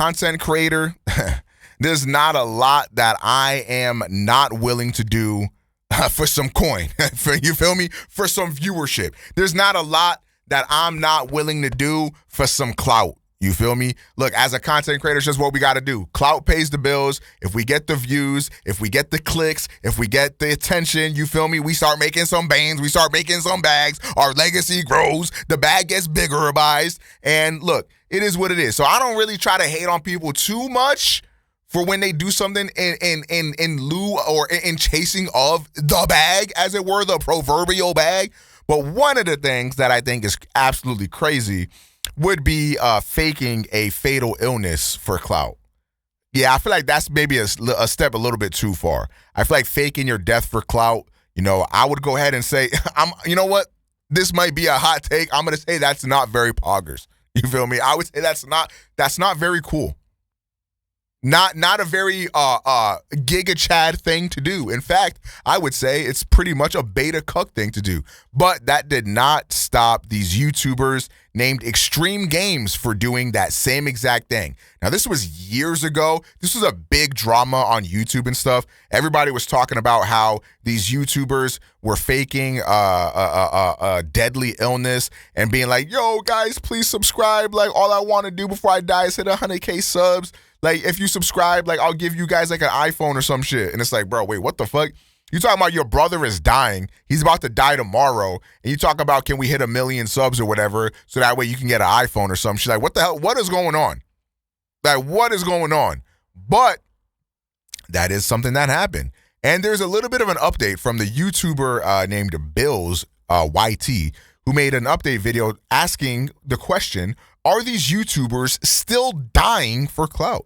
content creator, there's not a lot that I am not willing to do for some coin. You feel me? For some viewership. There's not a lot that I'm not willing to do for some clout. You feel me? Look, as a content creator, it's just what we got to do. Clout pays the bills. If we get the views, if we get the clicks, if we get the attention, you feel me? We start making some bands. We start making some bags. Our legacy grows. The bag gets bigger, and look, it is what it is. So I don't really try to hate on people too much for when they do something in lieu or in chasing of the bag, as it were, the proverbial bag. But one of the things that I think is absolutely crazy would be faking a fatal illness for clout. Yeah, I feel like that's maybe a step a little bit too far. I feel like faking your death for clout, I would go ahead and say, you know what? This might be a hot take. I'm going to say that's not very poggers. You feel me? I would say that's not very cool. Not a very Giga Chad thing to do. In fact, I would say it's pretty much a beta cuck thing to do. But that did not stop these YouTubers named XtremeGamez for doing that same exact thing. Now, this was years ago. This was a big drama on YouTube and stuff. Everybody was talking about how these YouTubers were faking a deadly illness and being like, yo, guys, please subscribe. Like, all I want to do before I die is hit 100K subs. Like, if you subscribe, like, I'll give you guys, like, an iPhone or some shit. And it's like, bro, wait, what the fuck? You talking about your brother is dying. He's about to die tomorrow. And you talk about, can we hit 1 million subs or whatever so that way you can get an iPhone or some shit. Like, what the hell? What is going on? Like, what is going on? But that is something that happened. And there's a little bit of an update from the YouTuber named Bills, YT, who made an update video asking the question, are these YouTubers still dying for clout?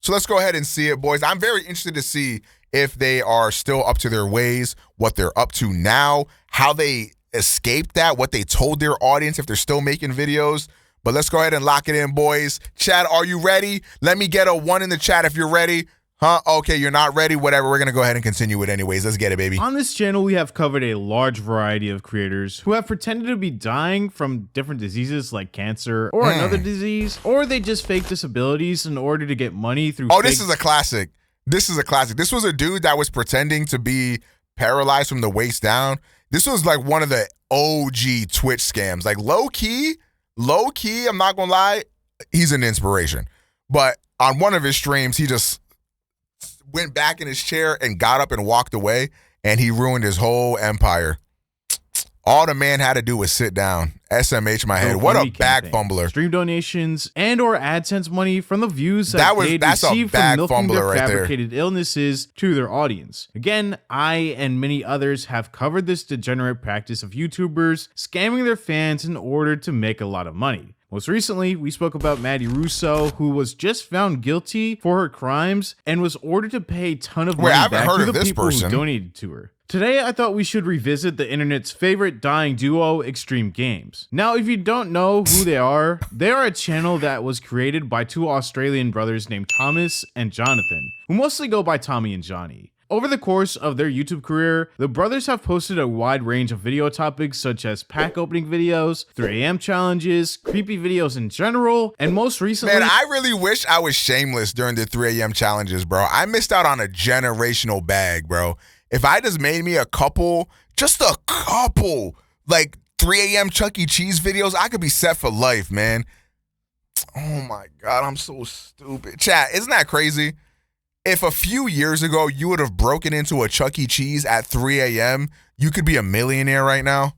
So let's go ahead and see it, boys. I'm very interested to see if they are still up to their ways, what they're up to now, how they escaped that, what they told their audience, if they're still making videos. But let's go ahead and lock it in, boys. Chat, are you ready? Let me get a 1 in the chat if you're ready. Huh? Okay, you're not ready. Whatever. We're going to go ahead and continue it anyways. Let's get it, baby. On this channel, we have covered a large variety of creators who have pretended to be dying from different diseases like cancer or another disease, or they just fake disabilities in order to get money through this is a classic. This is a classic. This was a dude that was pretending to be paralyzed from the waist down. This was like one of the OG Twitch scams. Like low key, I'm not going to lie, he's an inspiration. But on one of his streams, he just went back in his chair and got up and walked away, and he ruined his whole empire. All the man had to do was sit down. SMH my head. What a bag fumbler. Stream donations and or AdSense money from the views that they'd receive from milking their fabricated illnesses to their audience. Again, I and many others have covered this degenerate practice of YouTubers scamming their fans in order to make a lot of money. Most recently, we spoke about Maddie Russo, who was just found guilty for her crimes and was ordered to pay a ton of money back to the people who donated to her. Today, I thought we should revisit the internet's favorite dying duo, XtremeGamez. Now, if you don't know who they are a channel that was created by 2 Australian brothers named Thomas and Jonathan, who mostly go by Tommy and Johnny. Over the course of their YouTube career, the brothers have posted a wide range of video topics such as pack opening videos, 3 AM challenges, creepy videos in general, and most recently— Man, I really wish I was shameless during the 3 AM challenges, bro. I missed out on a generational bag, bro. If I just made me just a couple, like 3 AM Chuck E. Cheese videos, I could be set for life, man. Oh my God, I'm so stupid. Chat, isn't that crazy? If a few years ago you would have broken into a Chuck E. Cheese at 3 AM, you could be a millionaire right now.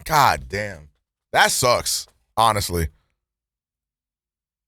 God damn. That sucks, honestly.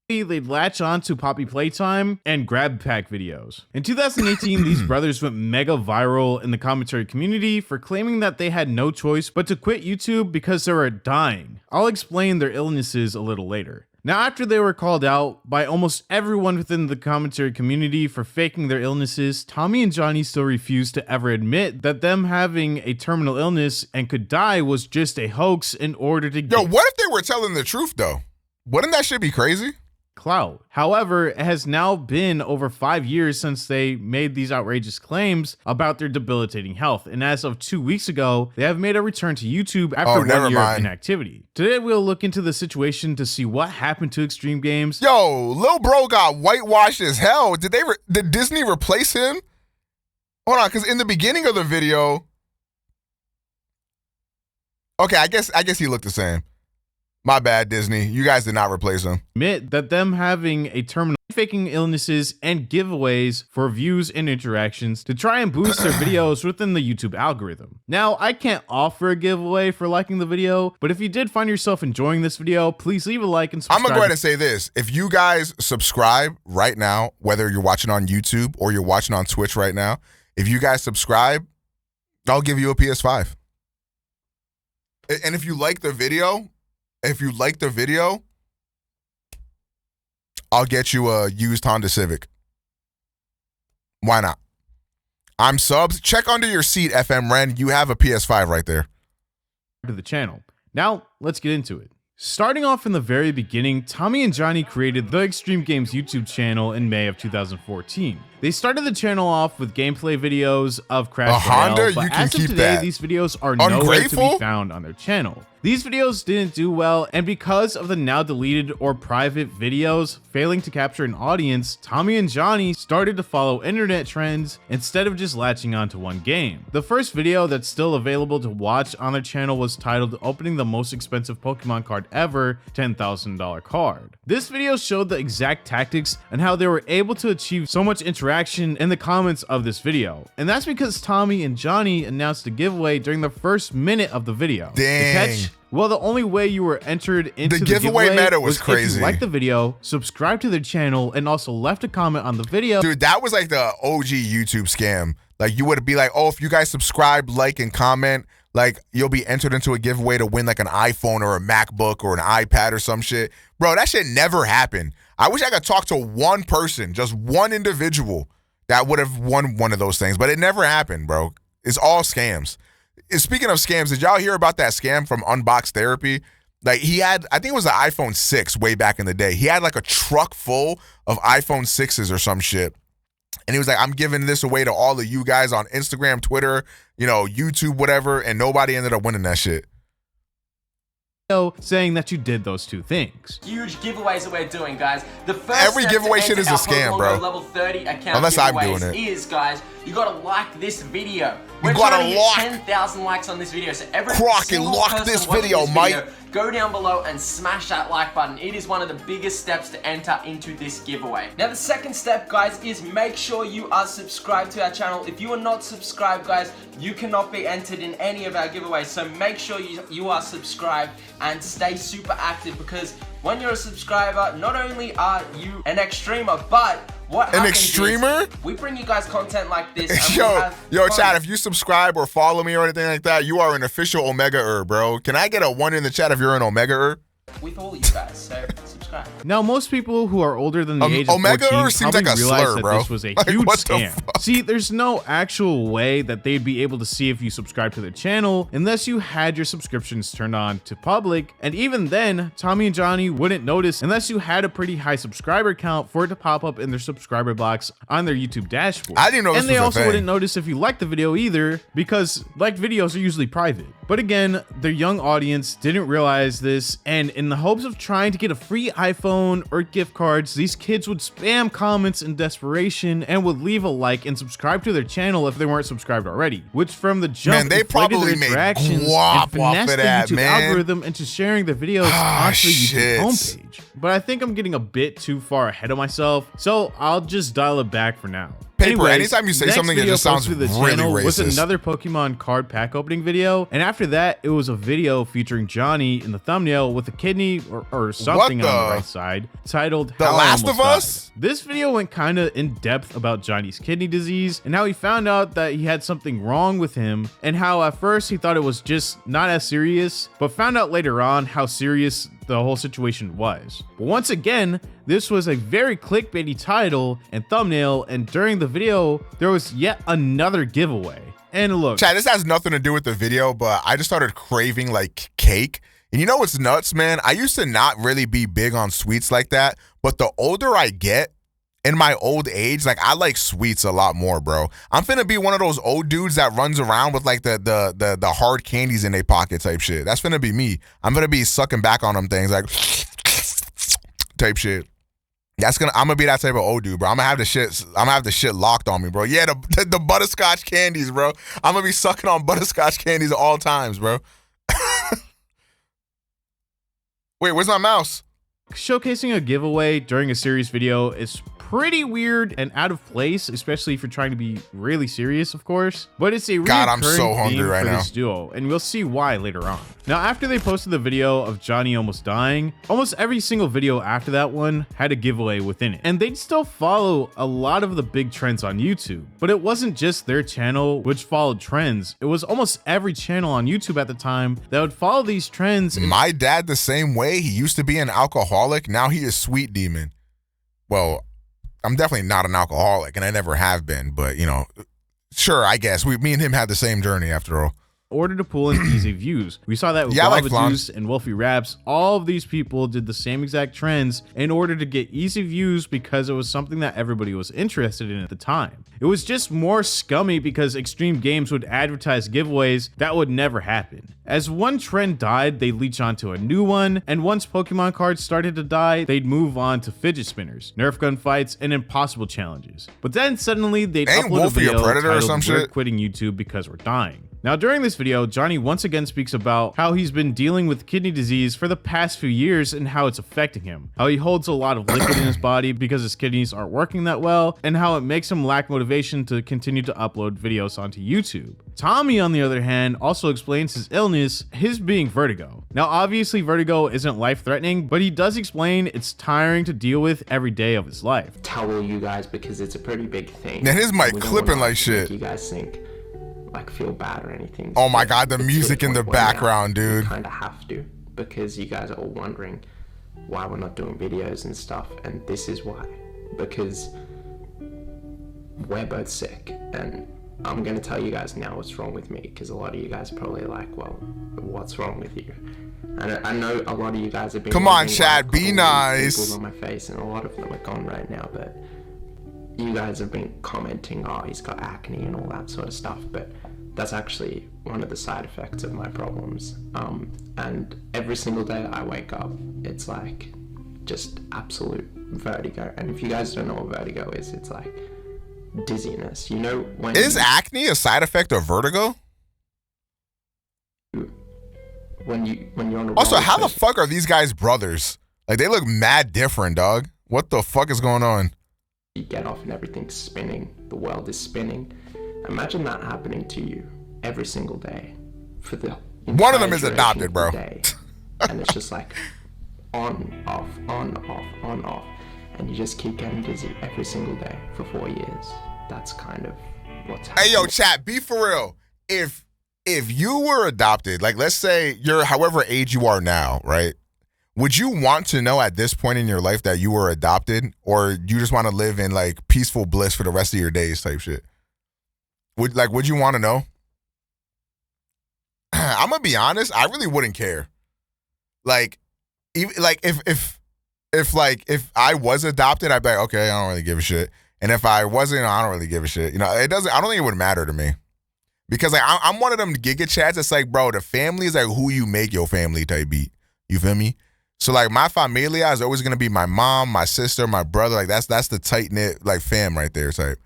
They'd latch on to Poppy Playtime and grab pack videos. In 2018, these brothers went mega viral in the commentary community for claiming that they had no choice but to quit YouTube because they were dying. I'll explain their illnesses a little later. Now, after they were called out by almost everyone within the commentary community for faking their illnesses, Tommy and Johnny still refused to ever admit that them having a terminal illness and could die was just a hoax in order to get— Yo, what if they were telling the truth, though? Wouldn't that shit be crazy? Clout. However, it has now been over 5 years since they made these outrageous claims about their debilitating health, and as of 2 weeks ago, they have made a return to YouTube after 1 year of inactivity. Today, we'll look into the situation to see what happened to XtremeGamez. Yo, Lil Bro got whitewashed as hell. Did Disney replace him? Hold on, because in the beginning of the video, okay, I guess he looked the same. My bad, Disney. You guys did not replace him. Admit that them having a terminal, faking illnesses, and giveaways for views and interactions to try and boost their videos within the YouTube algorithm. Now, I can't offer a giveaway for liking the video, but if you did find yourself enjoying this video, please leave a like and subscribe. I'm gonna go ahead and say this. If you guys subscribe right now, whether you're watching on YouTube or you're watching on Twitch right now, if you guys subscribe, I'll give you a PS5. And if you like the video, I'll get you a used Honda Civic. Why not? I'm subs. Check under your seat, FM Ren. You have a PS5 right there. To the channel. Now, let's get into it. Starting off in the very beginning, Tommy and Johnny created the XtremeGamez YouTube channel in May of 2014. They started the channel off with gameplay videos of Crash Royale, but as of today, these videos are nowhere to be found on their channel. These videos didn't do well, and because of the now deleted or private videos failing to capture an audience, Tommy and Johnny started to follow internet trends instead of just latching onto one game. The first video that's still available to watch on their channel was titled "Opening the Most Expensive Pokemon Card Ever, $10,000 Card." This video showed the exact tactics and how they were able to achieve so much interaction in the comments of this video, and that's because Tommy and Johnny announced a giveaway during the first minute of the video. Dang. Well, the only way you were entered into the giveaway meta was crazy. If you liked the video, subscribe to their channel, and also left a comment on the video. Dude, that was like the OG YouTube scam. Like, you would be like, oh, if you guys subscribe, like, and comment, like, you'll be entered into a giveaway to win like an iPhone or a MacBook or an iPad or some shit. Bro, that shit never happened. I wish I could talk to one person, just one individual that would have won one of those things, but it never happened, bro. It's all scams. Speaking of scams, did y'all hear about that scam from Unbox Therapy? Like, he had, I think it was the iPhone 6 way back in the day. He had like a truck full of iPhone 6s or some shit. And he was like, I'm giving this away to all of you guys on Instagram, Twitter, you know, YouTube, whatever. And nobody ended up winning that shit. Saying that you did those two things. Huge giveaways that we're doing, guys. The first every giveaway shit is a scam, bro. Level 30 account unless I'm doing it. Is, guys, you gotta like this video. You gotta like 10,000 likes on this video. So every Crockett, like this video, mate. Go down below and smash that like button. It is one of the biggest steps to enter into this giveaway. Now, the second step, guys, is make sure you are subscribed to our channel. If you are not subscribed, guys, you cannot be entered in any of our giveaways. So make sure you are subscribed and stay super active, because when you're a subscriber, not only are you an extremer, but what an extremer? We bring you guys content like this. And yo, chat, if you subscribe or follow me or anything like that, you are an official Omega-er, bro. Can I get a 1 in the chat if you're an Omega-er? With all you guys, so subscribe. Now, most people who are older than the age of 14 seems like a slur, bro. This was a huge scam. See, there's no actual way that they'd be able to see if you subscribe to their channel unless you had your subscriptions turned on to public, and even then, Tommy and Johnny wouldn't notice unless you had a pretty high subscriber count for it to pop up in their subscriber box on their YouTube dashboard. I didn't know this was a thing. And they also wouldn't notice if you liked the video either, because liked videos are usually private. But again, their young audience didn't realize this, and in the hopes of trying to get a free iPhone or gift cards, these kids would spam comments in desperation and would leave a like and subscribe to their channel if they weren't subscribed already, which from the jump, man, they probably made guap off of that, the YouTube man. algorithm into sharing their videos onto the YouTube homepage. But I think I'm getting a bit too far ahead of myself, so I'll just dial it back for now. Paper, anytime you say something, it just sounds really racist. Was another Pokemon card pack opening video, and after that, it was a video featuring Johnny in the thumbnail with a kidney or something on the right side, titled "The Last of Us." This video went kind of in depth about Johnny's kidney disease and how he found out that he had something wrong with him, and how at first he thought it was just not as serious, but found out later on how serious the whole situation was. But once again, this was a very clickbaity title and thumbnail, and during the video, there was yet another giveaway. And look, chat, this has nothing to do with the video, but I just started craving like cake. And you know what's nuts, man? I used to not really be big on sweets like that, but the older I get, in my old age, like I like sweets a lot more, bro. I'm finna be one of those old dudes that runs around with like the hard candies in their pocket type shit. That's finna be me. I'm gonna be sucking back on them things like type shit. I'm gonna be that type of old dude, bro. I'm gonna have the shit locked on me, bro. Yeah, the butterscotch candies, bro. I'm gonna be sucking on butterscotch candies at all times, bro. Wait, where's my mouse? Showcasing a giveaway during a serious video is pretty weird and out of place, especially if you're trying to be really serious, of course. But it's a I'm so hungry theme right for now. This duo, and we'll see why later on. Now, after they posted the video of Johnny almost dying, almost every single video after that one had a giveaway within it. And they'd still follow a lot of the big trends on YouTube. But it wasn't just their channel which followed trends. It was almost every channel on YouTube at the time that would follow these trends. My dad the same way. He used to be an alcoholic. Now he is Sweet Demon. Well, I'm definitely not an alcoholic, and I never have been, but, you know, sure, I guess. Me and him had the same journey after all. Order to pull in easy views. We saw that with Guava Juice and Wolfie Raps. All of these people did the same exact trends in order to get easy views because it was something that everybody was interested in at the time. It was just more scummy because XtremeGamez would advertise giveaways that would never happen. As one trend died, they'd leech onto a new one, and once Pokemon cards started to die, they'd move on to fidget spinners, Nerf gun fights, and impossible challenges. But then suddenly they'd upload a video titled "We're quitting YouTube because we're dying." Now, during this video, Johnny once again speaks about how he's been dealing with kidney disease for the past few years and how it's affecting him, how he holds a lot of liquid in his body because his kidneys aren't working that well, and how it makes him lack motivation to continue to upload videos onto YouTube. Tommy, on the other hand, also explains his illness, his being vertigo. Now, obviously vertigo isn't life-threatening, but he does explain it's tiring to deal with every day of his life. Tell all you guys because it's a pretty big thing. And his mic clipping like shit. You guys think like feel bad or anything. Oh my god, the music in the background, dude. You kind of have to, because you guys are all wondering why we're not doing videos and stuff, and this is why. Because we're both sick, and I'm gonna tell you guys now what's wrong with me, because a lot of you guys are probably like, well, what's wrong with you? And I know a lot of you guys have been— Come on, Chad, be nice. Pimples on my face, and a lot of them are gone right now, but you guys have been commenting, oh, he's got acne and all that sort of stuff, but that's actually one of the side effects of my problems. And every single day I wake up, it's like just absolute vertigo. And if you guys don't know what vertigo is, it's like dizziness. You know when— Is acne a side effect of vertigo? When you're on a— Also, how the fuck are these guys brothers? Like, they look mad different, dog. What the fuck is going on? You get off and everything's spinning, the world is spinning. Imagine that happening to you every single day for the— One of them is adopted, bro. And it's just like on, off, on, off, on, off. And you just keep getting dizzy every single day for 4 years. That's kind of what's happening. Hey, yo, chat, be for real. If you were adopted, like, let's say you're however age you are now, right? Would you want to know at this point in your life that you were adopted, or you just want to live in like peaceful bliss for the rest of your days type shit? Would you want to know? I'm gonna be honest, I really wouldn't care. Like, even like if I was adopted, I'd be like, okay, I don't really give a shit. And if I wasn't, I don't really give a shit. You know, I don't think it would matter to me. Because like I'm one of them Giga Chads that's like, bro, the family is like who you make your family type beat. You feel me? So like my familia is always gonna be my mom, my sister, my brother. Like that's the tight knit like fam right there type.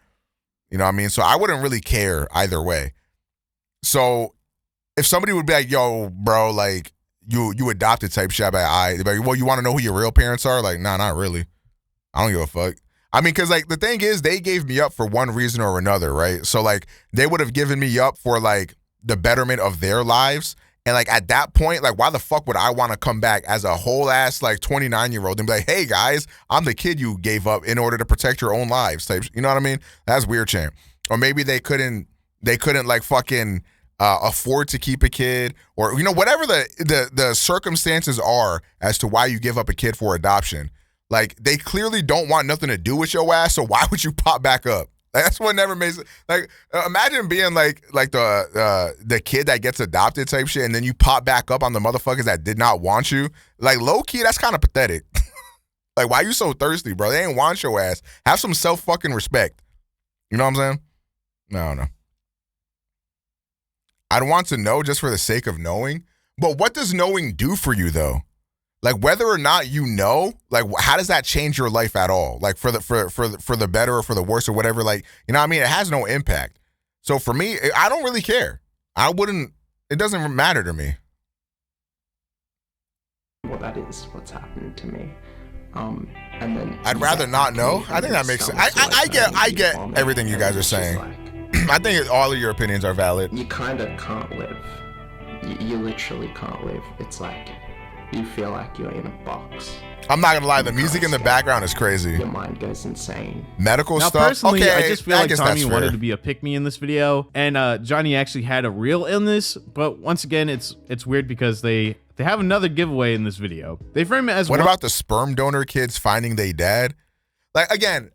You know what I mean? So I wouldn't really care either way. So if somebody would be like, yo, bro, like you adopted type shit, I'd be like, well, you want to know who your real parents are? Like, nah, not really. I don't give a fuck. I mean, because like the thing is, they gave me up for one reason or another, right? So like they would have given me up for like the betterment of their lives. And like at that point, like why the fuck would I want to come back as a whole ass like 29-year-old and be like, hey guys, I'm the kid you gave up in order to protect your own lives type. You know what I mean? That's weird, champ. Or maybe they couldn't like fucking afford to keep a kid, or you know, whatever the circumstances are as to why you give up a kid for adoption. Like they clearly don't want nothing to do with your ass, so why would you pop back up? Like that's what never makes it. Like imagine being like the kid that gets adopted type shit, and then you pop back up on the motherfuckers that did not want you. Like low key, that's kind of pathetic. Like why you so thirsty, bro? They ain't want your ass. Have some self fucking respect. You know what I'm saying? No. I'd want to know just for the sake of knowing. But what does knowing do for you though? Like whether or not you know, like how does that change your life at all? Like for the better or for the worse or whatever. Like you know what I mean? It has no impact. So for me, I don't really care. It doesn't matter to me. Well, that is what's happened to me. And then I'd rather not know. I think that makes sense. I get everything you guys are saying. I think all of your opinions are valid. You kind of can't live. You literally can't live. It's like you feel like you're in a box. I'm not gonna lie, the music in the background is crazy. Your mind goes insane. Medical now, stuff. Personally, okay, I just feel like Tommy wanted to be a pick-me in this video, and Johnny actually had a real illness. But once again, it's weird because they have another giveaway in this video. They frame it as what about the sperm donor kids finding their dad? Like again,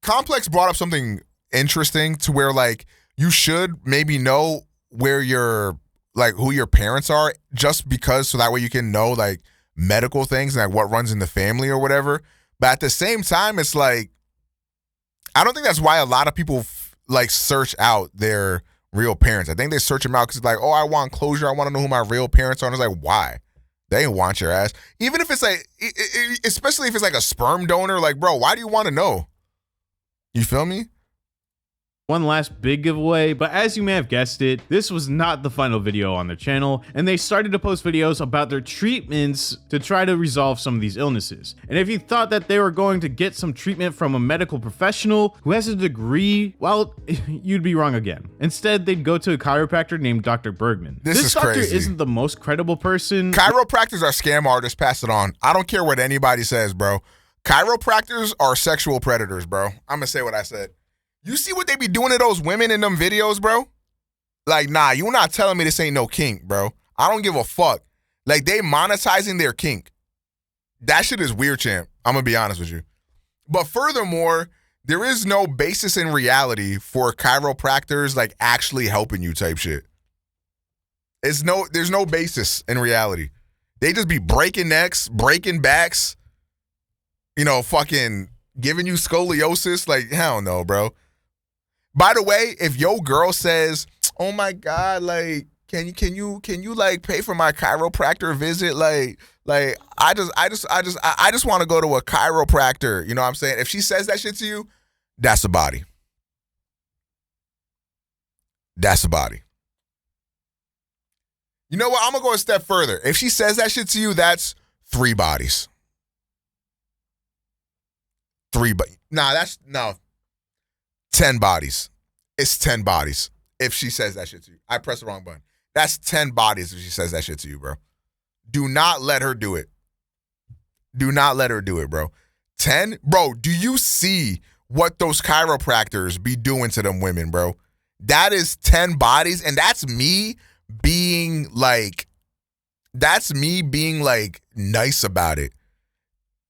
Complex brought up something interesting to where like you should maybe know where your like who your parents are just because so that way you can know like medical things and like what runs in the family or whatever. But at the same time, it's like I don't think that's why a lot of people like search out their real parents. I think they search them out because it's like, oh, I want closure. I want to know who my real parents are. And it's like, why? They ain't want your ass. Even if it's like, especially if it's like a sperm donor, like, bro, why do you want to know? You feel me? One last big giveaway, but as you may have guessed it, this was not the final video on their channel, and they started to post videos about their treatments to try to resolve some of these illnesses. And if you thought that they were going to get some treatment from a medical professional who has a degree, well, you'd be wrong again. Instead, they'd go to a chiropractor named Dr. Bergman. This doctor crazy. Isn't the most credible person. Chiropractors are scam artists, pass it on. I don't care what anybody says, bro. Chiropractors are sexual predators, bro. I'm gonna say what I said. You see what they be doing to those women in them videos, bro? Like, nah, you not telling me this ain't no kink, bro. I don't give a fuck. Like, they monetizing their kink. That shit is weird, champ. I'm going to be honest with you. But furthermore, there is no basis in reality for chiropractors, like, actually helping you type shit. There's no basis in reality. They just be breaking necks, breaking backs, you know, fucking giving you scoliosis. Like, hell no, bro. By the way, if your girl says, "Oh my God, like, can you like pay for my chiropractor visit?" Like I just want to go to a chiropractor. You know what I'm saying? If she says that shit to you, that's a body. That's a body. You know what? I'm gonna go a step further. If she says that shit to you, that's 3 bodies. 3 bodies. Nah, that's no. 10 bodies. It's 10 bodies if she says that shit to you. I pressed the wrong button. That's 10 bodies if she says that shit to you, bro. Do not let her do it. Do not let her do it, bro. 10? Bro, do you see what those chiropractors be doing to them women, bro? That is 10 bodies, and that's me being like nice about it.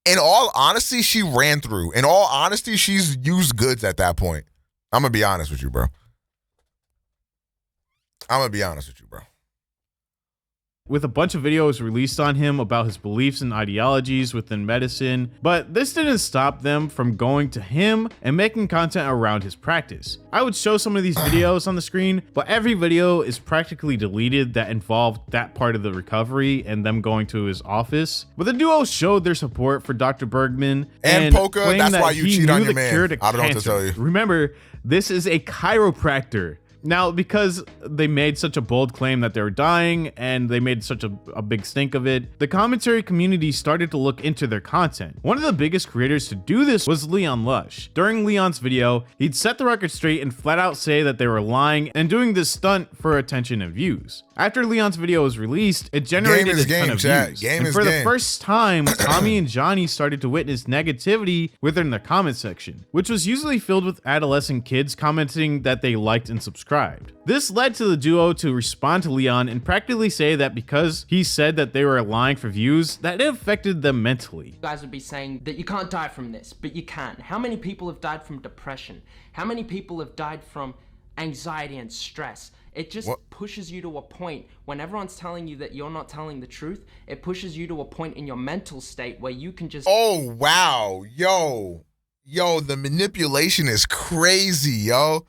In all honesty, she ran through. In all honesty, she's used goods at that point. I'm going to be honest with you, bro. With a bunch of videos released on him about his beliefs and ideologies within medicine, but this didn't stop them from going to him and making content around his practice. I would show some of these videos on the screen, but every video is practically deleted that involved that part of the recovery and them going to his office. But the duo showed their support for Dr. Bergman and Polka, that's why you cheat on your man. I don't know what to tell you. Remember, this is a chiropractor. Now, because they made such a bold claim that they were dying and they made such a big stink of it, the commentary community started to look into their content. One of the biggest creators to do this was Leon Lush. During Leon's video, he'd set the record straight and flat out say that they were lying and doing this stunt for attention and views. After Leon's video was released, it generated a ton of views. And for the first time, Tommy and Johnny started to witness negativity within the comment section, which was usually filled with adolescent kids commenting that they liked and subscribed. This led to the duo to respond to Leon and practically say that because he said that they were lying for views, that it affected them mentally. You guys would be saying that you can't die from this, but you can. How many people have died from depression? How many people have died from anxiety and stress? It just pushes you to a point when everyone's telling you that you're not telling the truth. It pushes you to a point in your mental state where you can just... Oh, wow. Yo, the manipulation is crazy, yo.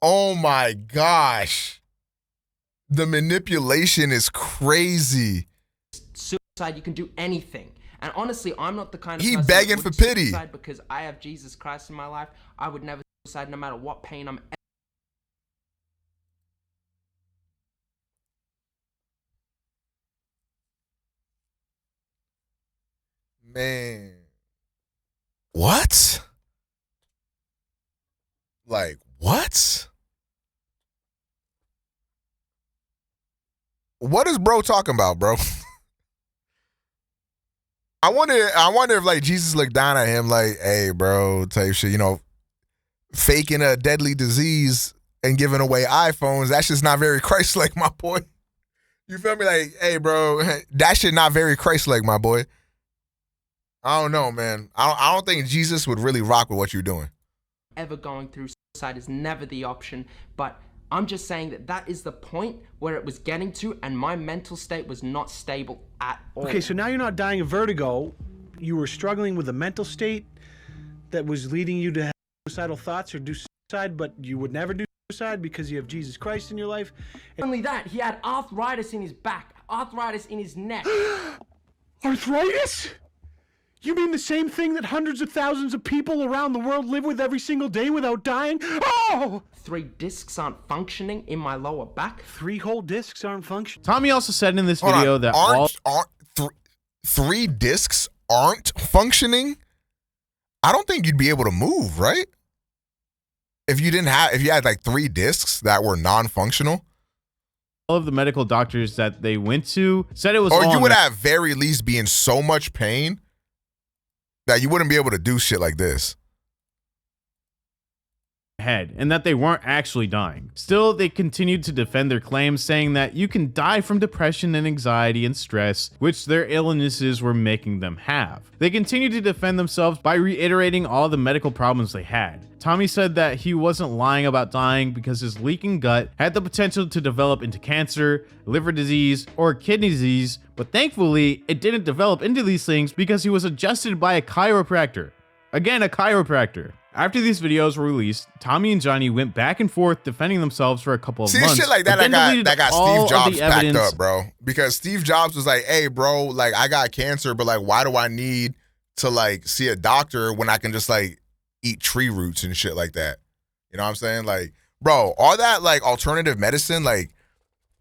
Oh, my gosh. The manipulation is crazy. Suicide, you can do anything. And honestly, I'm not the kind of person begging that would for pity. Suicide because I have Jesus Christ in my life. I would never suicide no matter what pain I'm... Man. What? Like, what? What is bro talking about, bro? I wonder if like Jesus looked down at him like, hey, bro, type shit, you know, faking a deadly disease and giving away iPhones, that's just not very Christ-like, my boy. You feel me? Like, hey, bro, that shit not very Christ-like, my boy. I don't know, man. I don't think Jesus would really rock with what you're doing. Ever going through suicide is never the option, but I'm just saying that that is the point where it was getting to, and my mental state was not stable at all. Okay, so now you're not dying of vertigo. You were struggling with a mental state that was leading you to have suicidal thoughts or do suicide, but you would never do suicide because you have Jesus Christ in your life. Not only that, he had arthritis in his back, arthritis in his neck. Arthritis? You mean the same thing that hundreds of thousands of people around the world live with every single day without dying? Oh! 3 discs aren't functioning in my lower back. 3 whole discs aren't functioning. Tommy also said in this video that three discs aren't functioning. I don't think you'd be able to move, right? If you had like 3 discs that were non-functional. All of the medical doctors that they went to said it was or you would at very least be in so much pain that you wouldn't be able to do shit like this. Head, and that they weren't actually dying. Still, they continued to defend their claims, saying that you can die from depression and anxiety and stress, which their illnesses were making them have. They continued to defend themselves by reiterating all the medical problems they had. Tommy said that he wasn't lying about dying because his leaking gut had the potential to develop into cancer, liver disease, or kidney disease, but thankfully, it didn't develop into these things because he was adjusted by a chiropractor. Again, a chiropractor. After these videos were released, Tommy and Johnny went back and forth defending themselves for a couple of months. Shit like that, that got Steve Jobs backed up, bro. Because Steve Jobs was like, hey, bro, like, I got cancer, but like, why do I need to like see a doctor when I can just like eat tree roots and shit like that? You know what I'm saying? Like, bro, all that like alternative medicine, like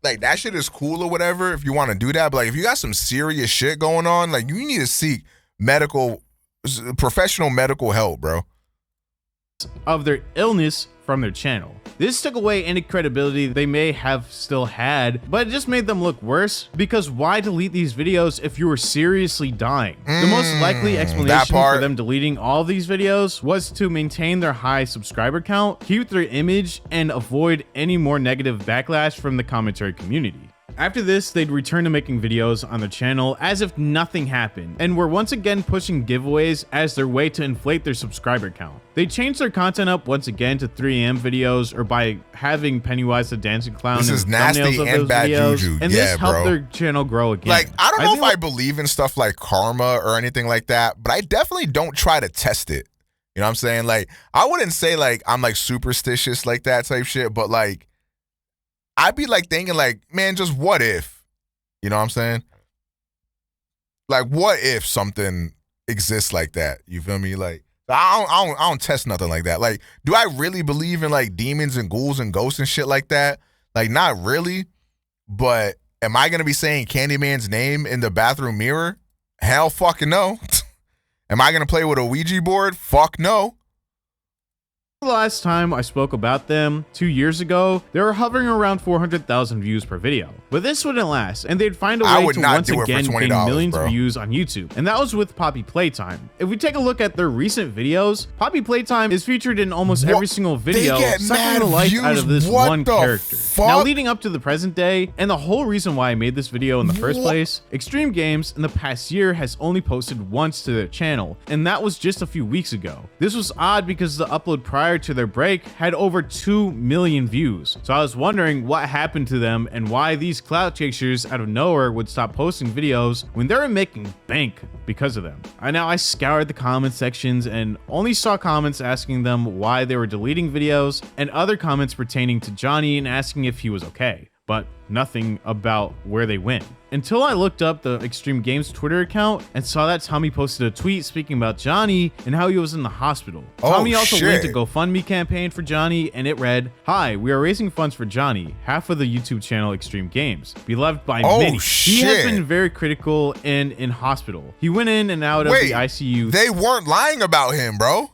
that shit is cool or whatever if you want to do that. But like, if you got some serious shit going on, like, you need to seek professional medical help, bro. Of their illness from their channel. This took away any credibility they may have still had, but it just made them look worse, because why delete these videos if you were seriously dying? The most likely explanation for them deleting all these videos was to maintain their high subscriber count, keep their image, and avoid any more negative backlash from the commentary community. After this, they'd return to making videos on their channel as if nothing happened, and were once again pushing giveaways as their way to inflate their subscriber count. They changed their content up once again to 3 AM videos, or by having Pennywise the Dancing Clown this in is the nasty thumbnails of and those bad videos, juju. and this helped their channel grow again. Like, I don't know if I believe in stuff like karma or anything like that, but I definitely don't try to test it. You know what I'm saying? Like, I wouldn't say like I'm like superstitious like that type shit, but like, I'd be like thinking like, man, just what if? You know what I'm saying? Like, what if something exists like that? You feel me? Like, I don't test nothing like that. Like, do I really believe in like demons and ghouls and ghosts and shit like that? Like, not really. But am I gonna be saying Candyman's name in the bathroom mirror? Hell fucking no. Am I gonna play with a Ouija board? Fuck no. The last time I spoke about them 2 years ago, they were hovering around 400,000 views per video. But this wouldn't last, and they'd find a way to once again gain millions of views on YouTube. And that was with Poppy Playtime. If we take a look at their recent videos, Poppy Playtime is featured in almost every single video, sucking the life out of this one character. Now, leading up to the present day, and the whole reason why I made this video in the first place, XtremeGamez in the past year has only posted once to their channel, and that was just a few weeks ago. This was odd because the upload prior to their break had over 2 million views. So I was wondering what happened to them and why these clout chasers out of nowhere would stop posting videos when they were making bank because of them. I scoured the comment sections and only saw comments asking them why they were deleting videos and other comments pertaining to Johnny and asking if he was okay, but nothing about where they went. Until I looked up the XtremeGamez Twitter account and saw that Tommy posted a tweet speaking about Johnny and how he was in the hospital. Tommy also linked a GoFundMe campaign for Johnny, and it read, "Hi, we are raising funds for Johnny, half of the YouTube channel XtremeGamez, beloved by many. He has been very critical and in hospital. He went in and out of the ICU. They weren't lying about him, bro.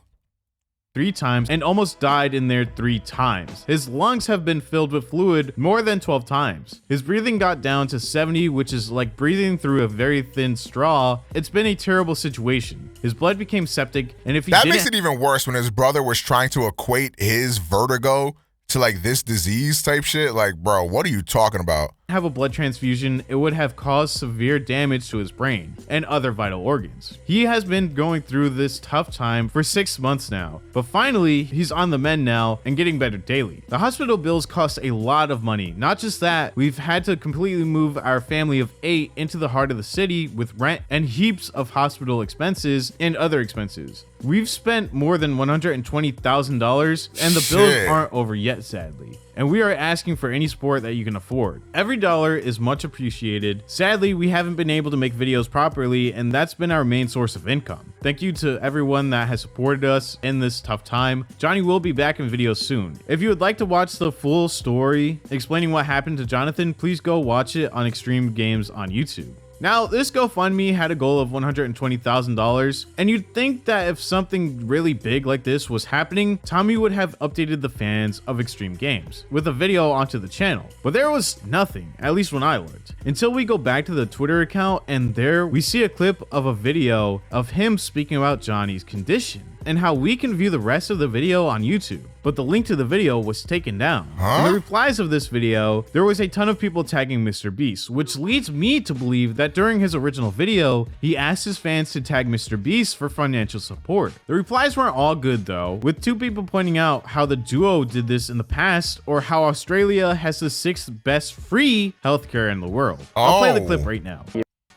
3 times and almost died in there 3 times. His lungs have been filled with fluid more than 12 times. His breathing got down to 70, which is like breathing through a very thin straw. It's been a terrible situation. His blood became septic, and if he That makes it even worse when his brother was trying to equate his vertigo to like this disease type shit. Like, bro, what are you talking about? Have a blood transfusion, it would have caused severe damage to his brain and other vital organs. He has been going through this tough time for 6 months now, but finally he's on the mend now and getting better daily. The hospital bills cost a lot of money. Not just that, we've had to completely move our family of 8 into the heart of the city with rent and heaps of hospital expenses and other expenses. We've spent more than $120,000 and the bills aren't over yet, sadly. And we are asking for any support that you can afford. Every dollar is much appreciated. Sadly, we haven't been able to make videos properly, and that's been our main source of income. Thank you to everyone that has supported us in this tough time. Johnny will be back in videos soon. If you would like to watch the full story explaining what happened to Jonathan, please go watch it on XtremeGamez on YouTube. Now, this GoFundMe had a goal of $120,000, and you'd think that if something really big like this was happening, Tommy would have updated the fans of XtremeGamez with a video onto the channel. But there was nothing, at least when I looked, until we go back to the Twitter account, and there we see a clip of a video of him speaking about Johnny's condition and how we can view the rest of the video on YouTube. But the link to the video was taken down. In the replies of this video, there was a ton of people tagging Mr. Beast, which leads me to believe that during his original video, he asked his fans to tag Mr. Beast for financial support. The replies weren't all good though, with 2 people pointing out how the duo did this in the past, or how Australia has the 6th best free healthcare in the world. I'll play the clip right now.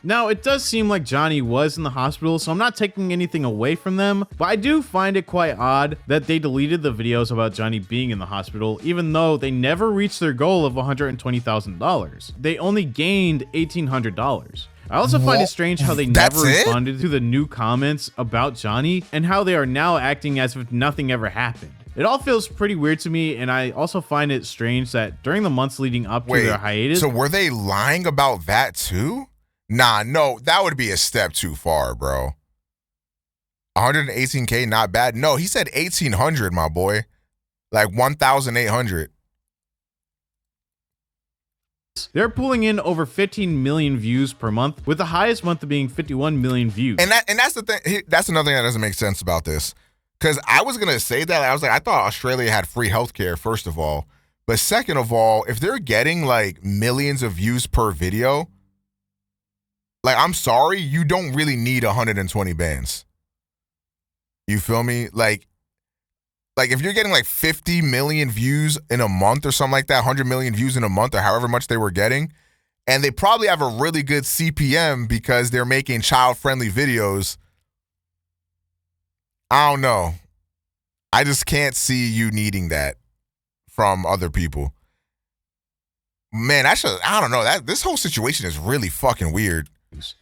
Now, it does seem like Johnny was in the hospital, so I'm not taking anything away from them, but I do find it quite odd that they deleted the videos about Johnny being in the hospital, even though they never reached their goal of $120,000. They only gained $1,800. I also find it strange how they never responded to the new comments about Johnny and how they are now acting as if nothing ever happened. It all feels pretty weird to me, and I also find it strange that during the months leading up to their hiatus... So were they lying about that too? Nah, no, that would be a step too far, bro. 118K, not bad. No, he said 1,800, my boy. Like 1,800. They're pulling in over 15 million views per month, with the highest month being 51 million views. And that's the thing. That's another thing that doesn't make sense about this. Because I was going to say that. I was like, I thought Australia had free healthcare, first of all. But second of all, if they're getting like millions of views per video, like, I'm sorry, you don't really need 120 bands. You feel me? Like if you're getting like 50 million views in a month or something like that, 100 million views in a month or however much they were getting, and they probably have a really good CPM because they're making child-friendly videos, I don't know. I just can't see you needing that from other people. Man, I don't know. This whole situation is really fucking weird.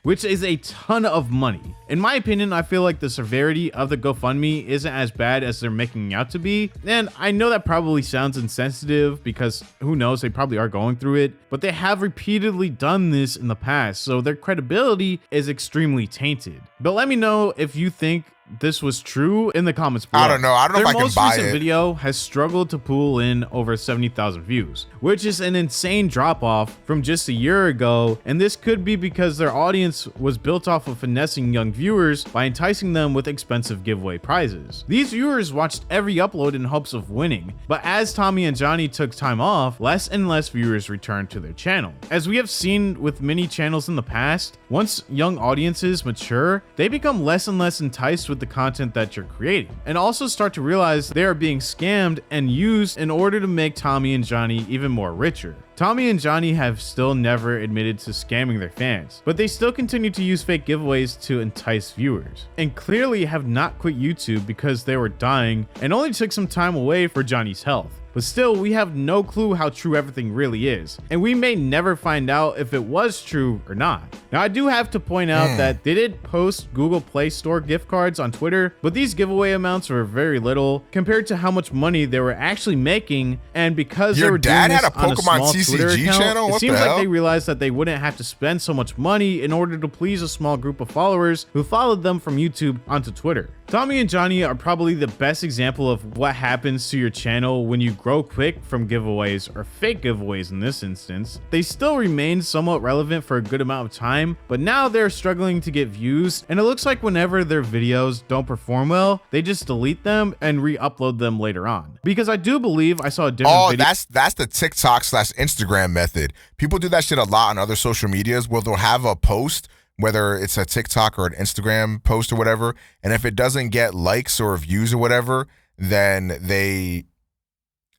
Which is a ton of money. In my opinion, I feel like the severity of the GoFundMe isn't as bad as they're making out to be. And I know that probably sounds insensitive because who knows, they probably are going through it, but they have repeatedly done this in the past, so their credibility is extremely tainted. But let me know if you think this was true in the comments below. I don't know. I don't know if I can buy it. Their most recent video has struggled to pull in over 70,000 views, which is an insane drop off from just a year ago. And this could be because their audience was built off of finessing young viewers by enticing them with expensive giveaway prizes. These viewers watched every upload in hopes of winning, but as Tommy and Johnny took time off, less and less viewers returned to their channel. As we have seen with many channels in the past, once young audiences mature, they become less and less enticed with the content that you're creating, and also start to realize they are being scammed and used in order to make Tommy and Johnny even more richer. Tommy and Johnny have still never admitted to scamming their fans, but they still continue to use fake giveaways to entice viewers, and clearly have not quit YouTube because they were dying and only took some time away for Johnny's health. But still, we have no clue how true everything really is, and we may never find out if it was true or not. Now, I do have to point out that they did post Google Play Store gift cards on Twitter, but these giveaway amounts were very little compared to how much money they were actually making, and because they were doing this on a small Twitter account, it seems like they realized that they wouldn't have to spend so much money in order to please a small group of followers who followed them from YouTube onto Twitter. Tommy and Johnny are probably the best example of what happens to your channel when you grow quick from giveaways, or fake giveaways in this instance. They still remain somewhat relevant for a good amount of time, but now they're struggling to get views, and it looks like whenever their videos don't perform well, they just delete them and re-upload them later on. Because I do believe I saw a different video. That's the TikTok/Instagram method. People do that shit a lot on other social medias where they'll have a post, whether it's a TikTok or an Instagram post or whatever, and if it doesn't get likes or views or whatever, then they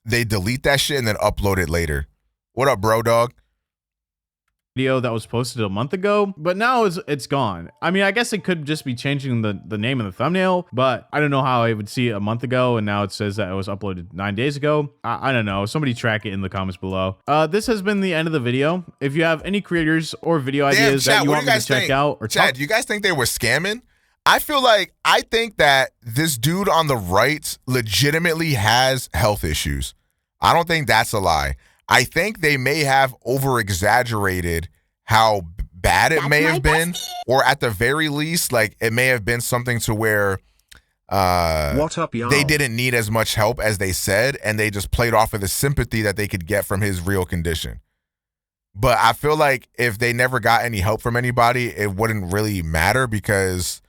delete that shit and then upload it later. What up, bro, dog? Video that was posted a month ago, but now it's gone. I mean, I guess it could just be changing the name and the thumbnail, but I don't know how I would see it a month ago and now it says that it was uploaded 9 days ago. I don't know. Somebody track it in the comments below. This has been the end of the video. If you have any creators or video ideas that you want me to check out, or Chad, do you guys think they were scamming? I think that this dude on the right legitimately has health issues. I don't think that's a lie. I think they may have over-exaggerated how bad it may have been, or at the very least, like, it may have been something to where what up, y'all? They didn't need as much help as they said, and they just played off of the sympathy that they could get from his real condition. But I feel like if they never got any help from anybody, it wouldn't really matter, because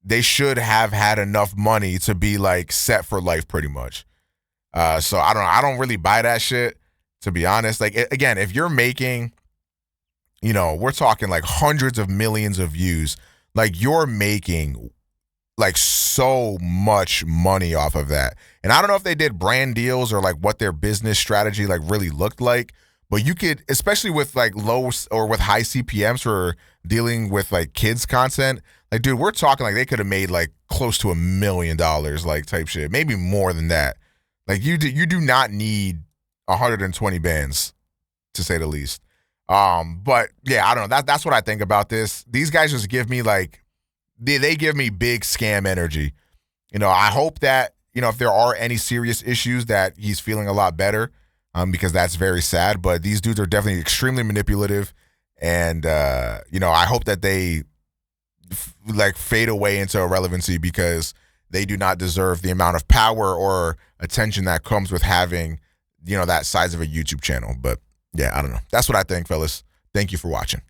they should have had enough money to be, like, set for life pretty much. So I don't really buy that shit, to be honest. Like, again, if you're making, you know, we're talking like hundreds of millions of views, like, you're making like so much money off of that. And I don't know if they did brand deals or like what their business strategy like really looked like, but you could, especially with like low or with high CPMs for dealing with like kids content, like, dude, we're talking like they could have made like close to $1 million like type shit, maybe more than that. Like, you do not need 120 bands, to say the least. But yeah, I don't know. That's what I think about this. These guys just give me like, they give me big scam energy. You know, I hope that, you know, if there are any serious issues, that he's feeling a lot better, because that's very sad. But these dudes are definitely extremely manipulative, and you know, I hope that they like fade away into irrelevancy, because they do not deserve the amount of power or attention that comes with having, you know, that size of a YouTube channel. But yeah, I don't know. That's what I think, fellas. Thank you for watching.